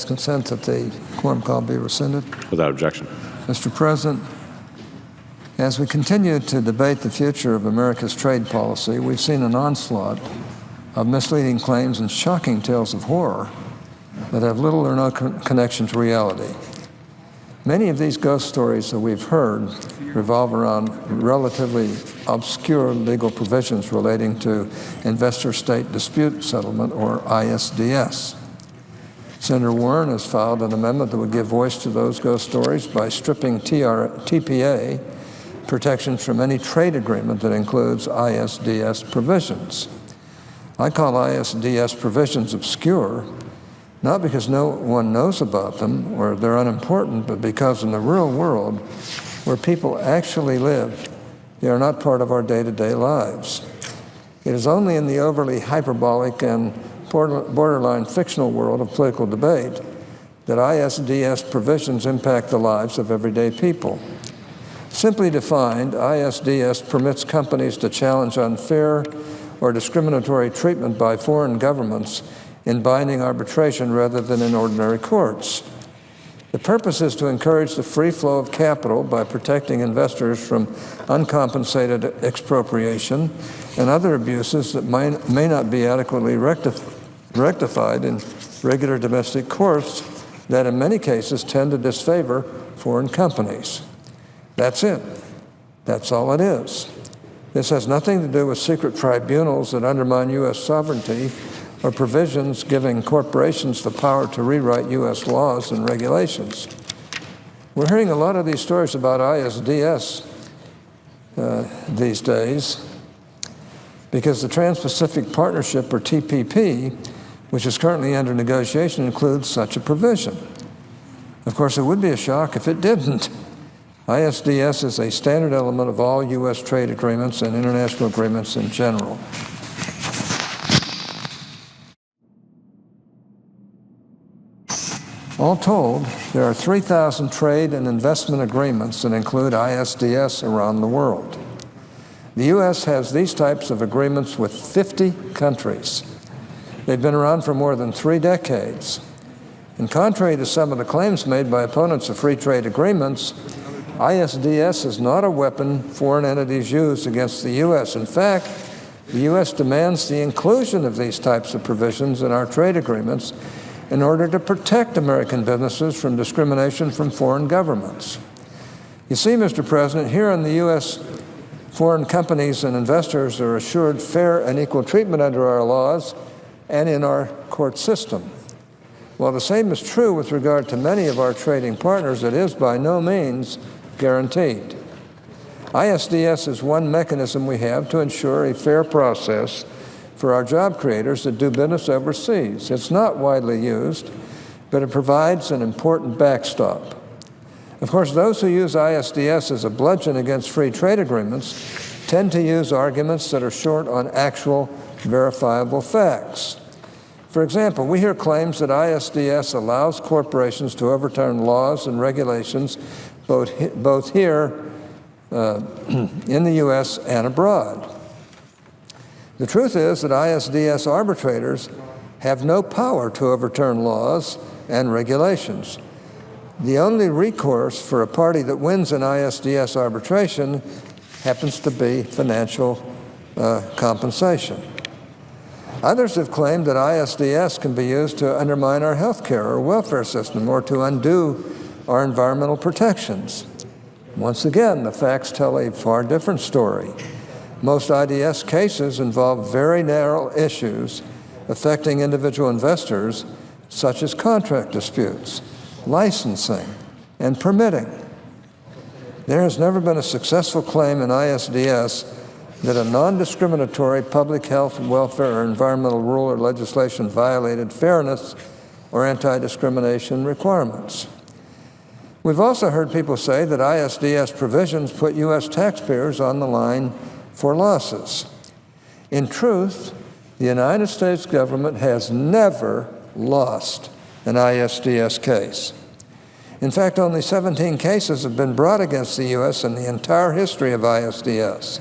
ask consent that the quorum call be rescinded. Without objection. Mr. President, as we continue to debate the future of America's trade policy, we've seen an onslaught of misleading claims and shocking tales of horror that have little or no connection to reality. Many of these ghost stories that we've heard revolve around relatively obscure legal provisions relating to investor-state dispute settlement, or ISDS. Senator Orrin has filed an amendment that would give voice to those ghost stories by stripping TPA protections from any trade agreement that includes ISDS provisions. I call ISDS provisions obscure, not because no one knows about them or they're unimportant, but because in the real world, where people actually live, they are not part of our day-to-day lives. It is only in the overly hyperbolic and borderline fictional world of political debate that ISDS provisions impact the lives of everyday people. Simply defined, ISDS permits companies to challenge unfair or discriminatory treatment by foreign governments in binding arbitration rather than in ordinary courts. The purpose is to encourage the free flow of capital by protecting investors from uncompensated expropriation and other abuses that may not be adequately rectified in regular domestic courts that in many cases tend to disfavor foreign companies. That's it. That's all it is. This has nothing to do with secret tribunals that undermine U.S. sovereignty or provisions giving corporations the power to rewrite U.S. laws and regulations. We're hearing a lot of these stories about ISDS these days because the Trans-Pacific Partnership, or TPP, which is currently under negotiation, includes such a provision. Of course, it would be a shock if it didn't. ISDS is a standard element of all U.S. trade agreements and international agreements in general. All told, there are 3,000 trade and investment agreements that include ISDS around the world. The U.S. has these types of agreements with 50 countries. They've been around for more than 3 decades. And contrary to some of the claims made by opponents of free trade agreements, ISDS is not a weapon foreign entities use against the U.S. In fact, the U.S. demands the inclusion of these types of provisions in our trade agreements in order to protect American businesses from discrimination from foreign governments. You see, Mr. President, here in the U.S., foreign companies and investors are assured fair and equal treatment under our laws and in our court system. While the same is true with regard to many of our trading partners, it is by no means guaranteed. ISDS is one mechanism we have to ensure a fair process for our job creators that do business overseas. It's not widely used, but it provides an important backstop. Of course, those who use ISDS as a bludgeon against free trade agreements tend to use arguments that are short on actual verifiable facts. For example, we hear claims that ISDS allows corporations to overturn laws and regulations both here in the U.S. and abroad. The truth is that ISDS arbitrators have no power to overturn laws and regulations. The only recourse for a party that wins an ISDS arbitration happens to be financial compensation. Others have claimed that ISDS can be used to undermine our health care or welfare system or to undo our environmental protections. Once again, the facts tell a far different story. Most ISDS cases involve very narrow issues affecting individual investors, such as contract disputes, licensing, and permitting. There has never been a successful claim in ISDS that a non-discriminatory public health and welfare or environmental rule or legislation violated fairness or anti-discrimination requirements. We've also heard people say that ISDS provisions put U.S. taxpayers on the line for losses. In truth, the United States government has never lost an ISDS case. In fact, only 17 cases have been brought against the U.S. in the entire history of ISDS.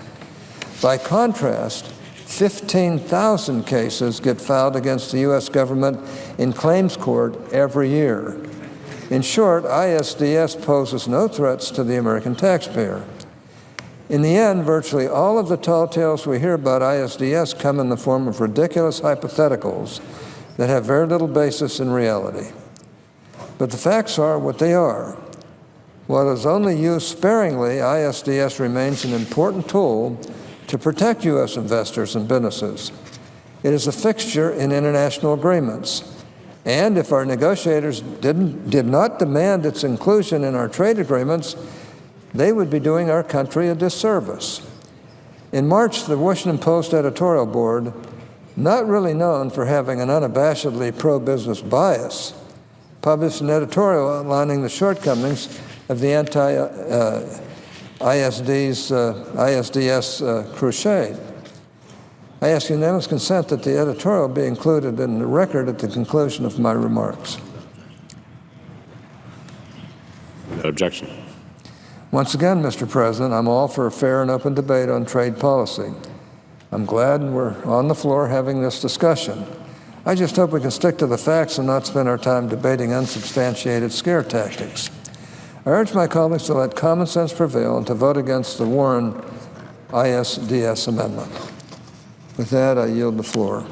By contrast, 15,000 cases get filed against the U.S. government in claims court every year. In short, ISDS poses no threats to the American taxpayer. In the end, virtually all of the tall tales we hear about ISDS come in the form of ridiculous hypotheticals that have very little basis in reality. But the facts are what they are. While it is only used sparingly, ISDS remains an important tool to protect U.S. investors and businesses. It is a fixture in international agreements. And if our negotiators did not demand its inclusion in our trade agreements, they would be doing our country a disservice. In March, the Washington Post editorial board, not really known for having an unabashedly pro-business bias, published an editorial outlining the shortcomings of the ISDS crusade. I ask unanimous consent that the editorial be included in the record at the conclusion of my remarks. Without objection. Once again, Mr. President, I'm all for a fair and open debate on trade policy. I'm glad we're on the floor having this discussion. I just hope we can stick to the facts and not spend our time debating unsubstantiated scare tactics. I urge my colleagues to let common sense prevail and to vote against the Orrin ISDS amendment. With that, I yield the floor.